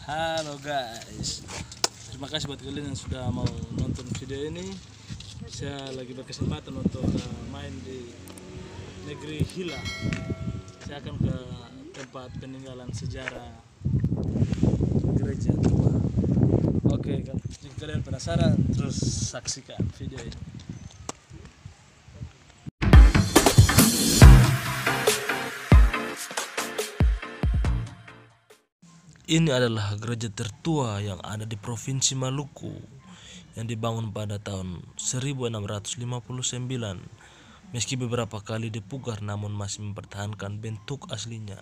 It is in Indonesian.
Halo guys, terima kasih buat kalian yang sudah mau nonton video ini. Saya lagi berkesempatan untuk main di negeri Hila. Saya akan ke tempat peninggalan sejarah gereja tua. Oke, jika kalian penasaran, terus saksikan video ini. Ini adalah gereja tertua yang ada di Provinsi Maluku yang dibangun pada tahun 1659. Meski beberapa kali dipugar namun masih mempertahankan bentuk aslinya.